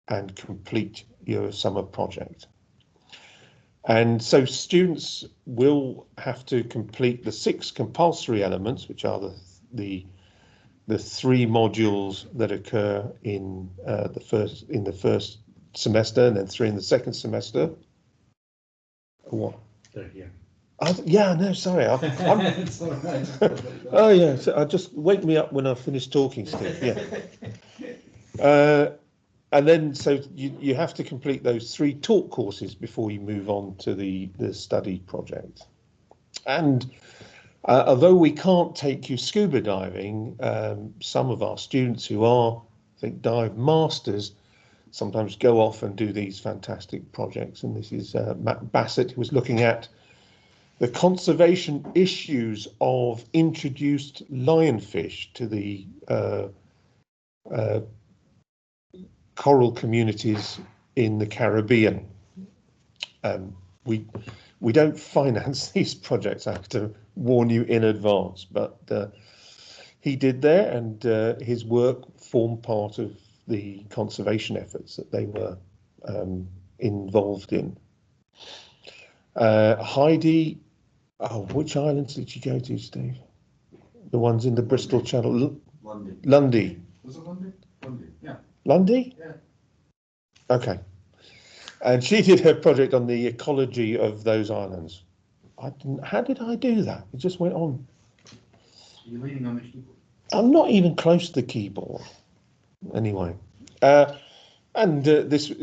and complete your summer project. And so students will have to complete the 6 compulsory elements, which are the 3 modules that occur in the first semester, and then 3 in the second semester. What? Yeah. Yeah, no, sorry. It's all right. Oh yeah, so just wake me up when I've finished talking, Steve. Yeah. And then so you have to complete those 3 taught courses before you move on to the study project. And although we can't take you scuba diving, some of our students who are, I think, dive masters sometimes go off and do these fantastic projects. And this is Matt Bassett, who was looking at the conservation issues of introduced lionfish to the coral communities in the Caribbean. We don't finance these projects, I have to warn you in advance, but he did there, and his work formed part of the conservation efforts that they were involved in. Heidi, which islands did you go to, Steve? The ones in the Bristol Channel? Lundy. Lundy. Was it Lundy? Lundy, yeah. Lundy? Yeah. Okay. And she did her project on the ecology of those islands. How did I do that? It just went on. You're leaning on the keyboard. I'm not even close to the keyboard. Anyway,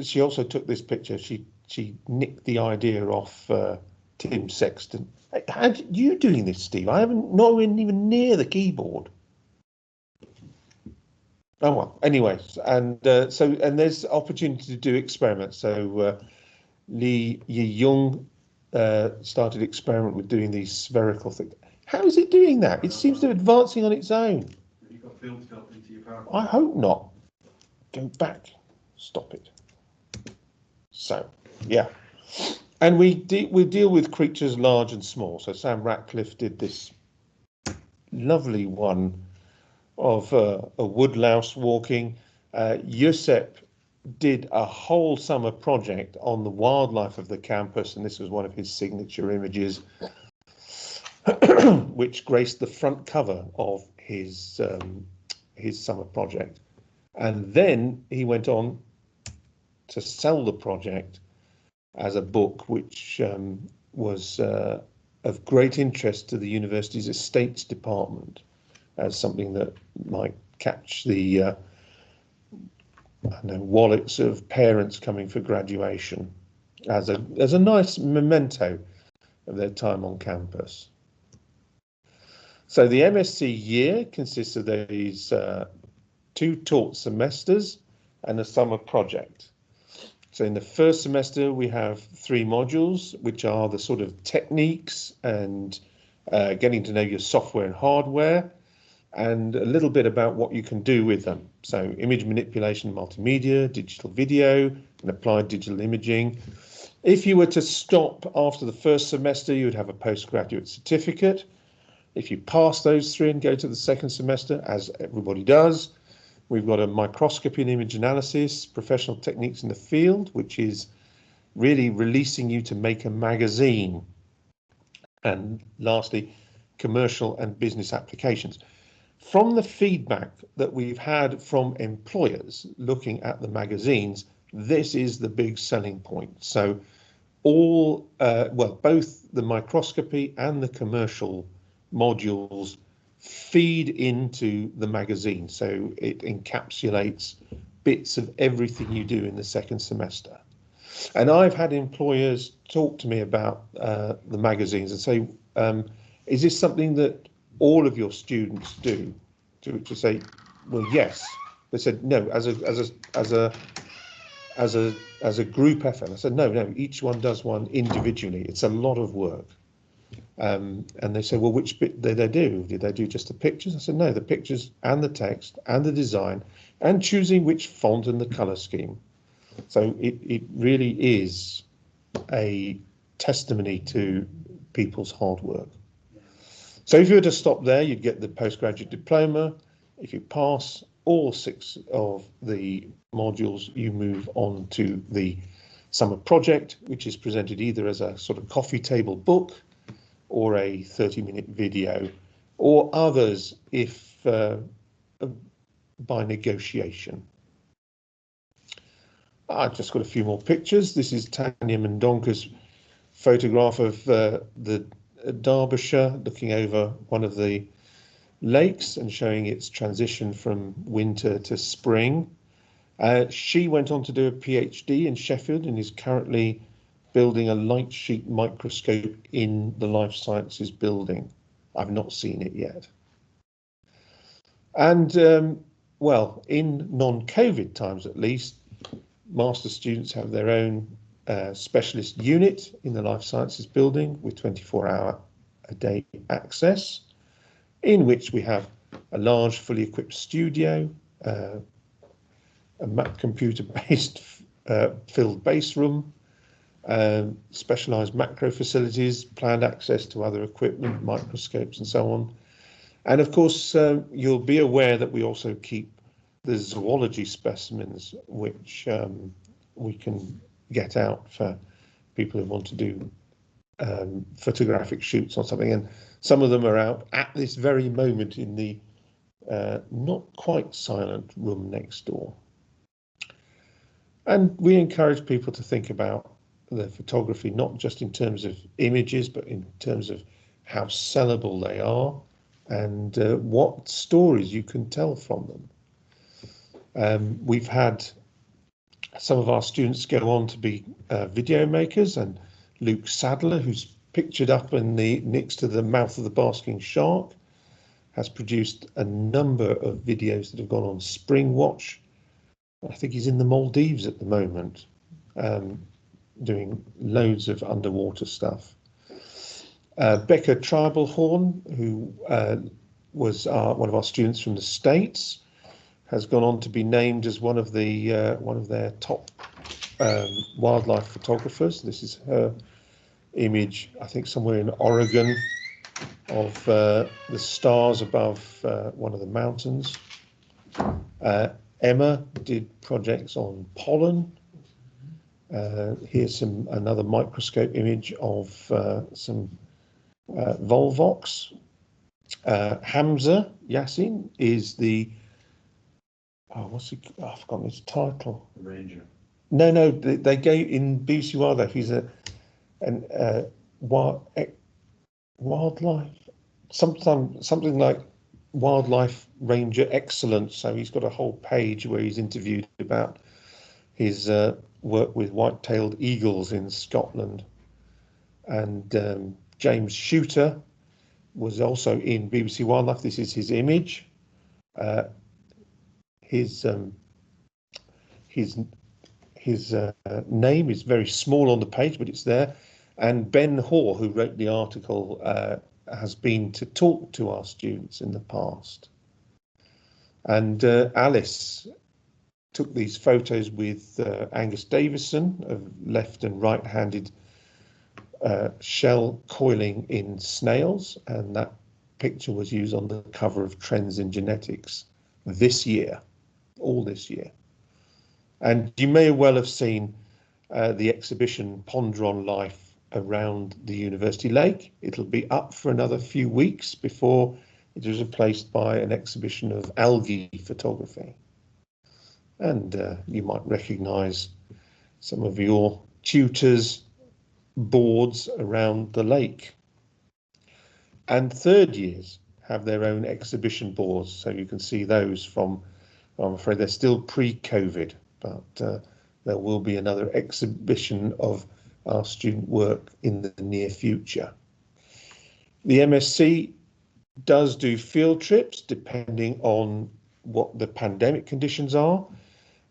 she also took this picture. She nicked the idea off Tim Sexton. How you doing this, Steve? I haven't not even near the keyboard. Oh well. Anyways, and there's opportunity to do experiments. So Lee Yi Young started experiment with doing these spherical things. How is it doing that? It seems to be advancing on its own. Have you got films built into your PowerPoint? I hope not. Go back. Stop it. So, yeah. And we deal with creatures large and small. So Sam Ratcliffe did this lovely one of a woodlouse walking. Yusep did a whole summer project on the wildlife of the campus, and this was one of his signature images, which graced the front cover of his summer project. And then he went on to sell the project as a book, which was of great interest to the university's estates department, as something that might catch the wallets of parents coming for graduation, as a nice memento of their time on campus. So the MSc year consists of these 2 taught semesters and a summer project. So in the first semester, we have 3 modules, which are the sort of techniques and getting to know your software and hardware, and a little bit about what you can do with them. So image manipulation, multimedia, digital video, and applied digital imaging. If you were to stop after the first semester, you would have a postgraduate certificate. If you pass those 3 and go to the second semester, as everybody does, we've got a microscopy and image analysis, professional techniques in the field, which is really releasing you to make a magazine. And lastly, commercial and business applications. From the feedback that we've had from employers looking at the magazines, this is the big selling point. So both the microscopy and the commercial modules feed into the magazine, so it encapsulates bits of everything you do in the second semester. And I've had employers talk to me about the magazines and say, is this something that all of your students do? To say, well, yes. They said no, as a group effort. I said no, each one does one individually. It's a lot of work. And they said, well, which bit did they do? Did they do just the pictures? I said no, the pictures and the text and the design and choosing which font and the colour scheme. So it really is a testimony to people's hard work. So if you were to stop there, you'd get the postgraduate diploma. If you pass all 6 of the modules, you move on to the summer project, which is presented either as a sort of coffee table book or a 30-minute video, or others if by negotiation. I've just got a few more pictures. This is Tanya Mendonca's photograph of the Derbyshire, looking over one of the lakes and showing its transition from winter to spring. She went on to do a PhD in Sheffield and is currently building a light sheet microscope in the Life Sciences building. I've not seen it yet. And well, in non-COVID times at least, master's students have their own specialist unit in the Life Sciences building with 24-hour-a-day access, in which we have a large fully equipped studio, a computer-based filled base room, specialised macro facilities, planned access to other equipment, microscopes and so on. And of course, you'll be aware that we also keep the zoology specimens, which we can get out for people who want to do photographic shoots or something. And some of them are out at this very moment in the not quite silent room next door. And we encourage people to think about the photography, not just in terms of images, but in terms of how sellable they are and what stories you can tell from them. We've had some of our students go on to be video makers, and Luke Sadler, who's pictured up in the next to the mouth of the basking shark, has produced a number of videos that have gone on Spring Watch. I think he's in the Maldives at the moment, doing loads of underwater stuff. Becca Tribalhorn, who was one of our students from the States, has gone on to be named as one of their top wildlife photographers. This is her image, I think somewhere in Oregon, of the stars above one of the mountains. Emma did projects on pollen. Here's another microscope image of some volvox. Hamza Yassin is the I've forgotten his title. The Ranger. No, they gave in BBC Wildlife. He's wildlife, something like Wildlife Ranger Excellence. So he's got a whole page where he's interviewed about his work with white-tailed eagles in Scotland. And James Shooter was also in BBC Wildlife. This is his image. His name is very small on the page, but it's there. And Ben Hoare, who wrote the article, has been to talk to our students in the past. And Alice took these photos with Angus Davison of left and right-handed shell coiling in snails, and that picture was used on the cover of Trends in Genetics this year, all this year. And you may well have seen the exhibition Ponder on Life around the University Lake. It'll be up for another few weeks before it is replaced by an exhibition of algae photography. And you might recognise some of your tutors' boards around the lake. and third years have their own exhibition boards, so you can see those from, I'm afraid they're still pre-COVID, but there will be another exhibition of our student work in the near future. The MSc does do field trips depending on what the pandemic conditions are,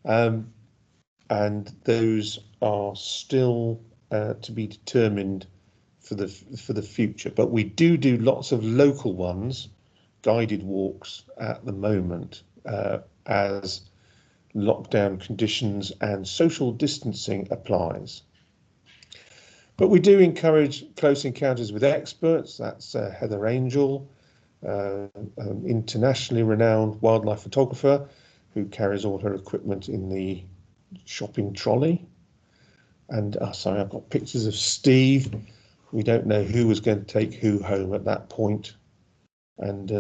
and those are still to be determined for the future. But we do lots of local ones, guided walks at the moment, as lockdown conditions and social distancing applies. But we do encourage close encounters with experts. That's Heather Angel, an internationally renowned wildlife photographer who carries all her equipment in the shopping trolley. And sorry, I've got pictures of Steve. We don't know who was going to take who home at that point. And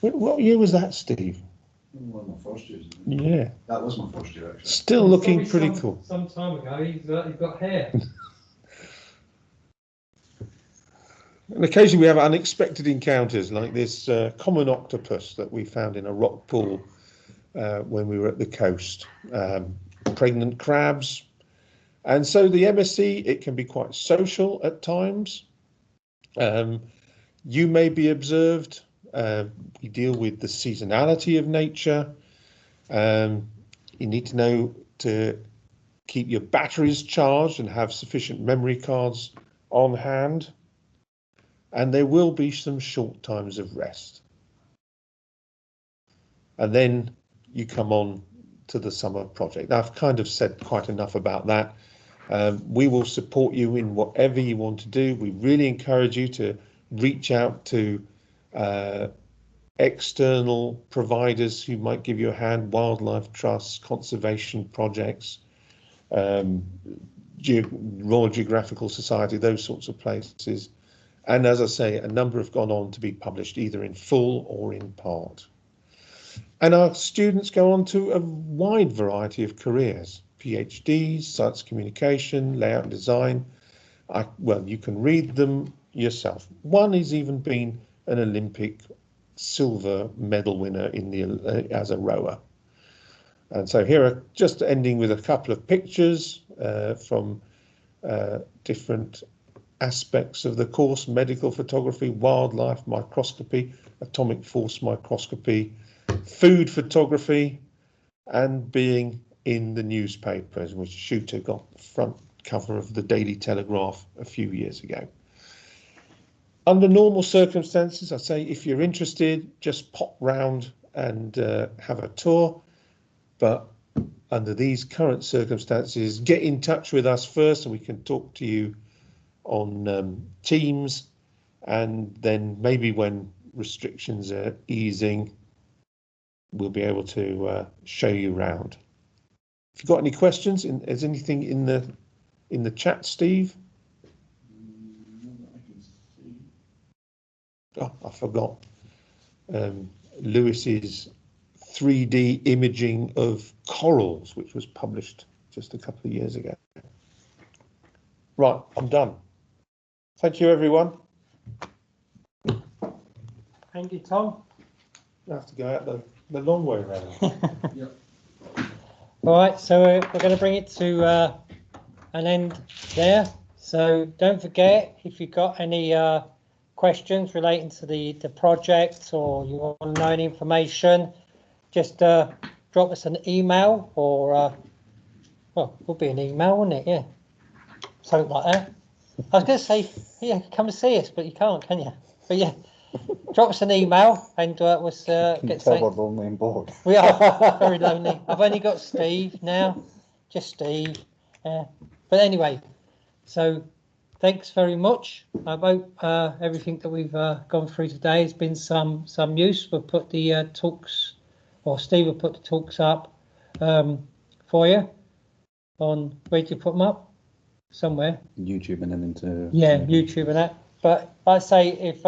what year was that, Steve? One of my first years. Yeah. That was my first year, actually. Still looking pretty cool. Some time ago, he's got hair. And occasionally we have unexpected encounters like this common octopus that we found in a rock pool when we were at the coast. Pregnant crabs. And so the MSc, it can be quite social at times. You may be observed. We deal with the seasonality of nature. You need to know to keep your batteries charged and have sufficient memory cards on hand. And there will be some short times of rest. And then you come on to the summer project. Now, I've kind of said quite enough about that. We will support you in whatever you want to do. We really encourage you to reach out to external providers who might give you a hand, wildlife trusts, conservation projects, Royal Geographical Society, those sorts of places. And as I say, a number have gone on to be published either in full or in part. And our students go on to a wide variety of careers, PhDs, science communication, layout and design. Well, you can read them yourself. One has even been an Olympic silver medal winner in the as a rower. And so here are just ending with a couple of pictures from different aspects of the course: medical photography, wildlife microscopy, atomic force microscopy, food photography, and being in the newspapers, which Shooter got the front cover of the Daily Telegraph a few years ago. Under normal circumstances, I say if you're interested, just pop round and have a tour. But under these current circumstances, get in touch with us first and we can talk to you on Teams, and then maybe when restrictions are easing, we'll be able to show you around. If you've got any questions, is anything in the chat, Steve? Oh, I forgot. Lewis's 3D imaging of corals, which was published just a couple of years ago. Right, I'm done. Thank you, everyone. Thank you, Tom. I have to go out the long way around. Yep. All right, so we're going to bring it to an end there. So don't forget, if you've got any questions relating to the project, or you want to know any information, just drop us an email, or well, it would be an email, wouldn't it? Yeah, something like that. I was going to say, yeah, come and see us, but you can't, can you? But yeah, drop us an email and we'll get Tell we're lonely and bored. We are very lonely. I've only got Steve now, just Steve. But anyway, so thanks very much. I hope everything that we've gone through today has been some use. We'll put the talks, or Steve will put the talks up for you. On, where do you put them up? Somewhere. YouTube and then into... Yeah, YouTube and that. But I say, if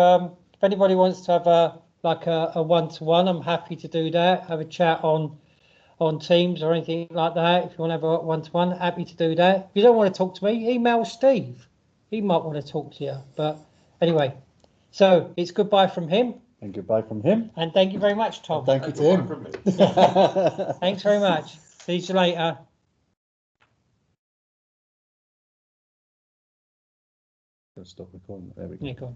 anybody wants to have a one-to-one, I'm happy to do that. Have a chat on Teams or anything like that. If you want to have a one-to-one, happy to do that. If you don't want to talk to me, email Steve. He might want to talk to you. But anyway, So it's goodbye from him, And goodbye from him. and thank you very much, Tom. Thank you And to goodbye him. from me. Thanks very much. See you later. Stop recording. There we go. Yeah, go on.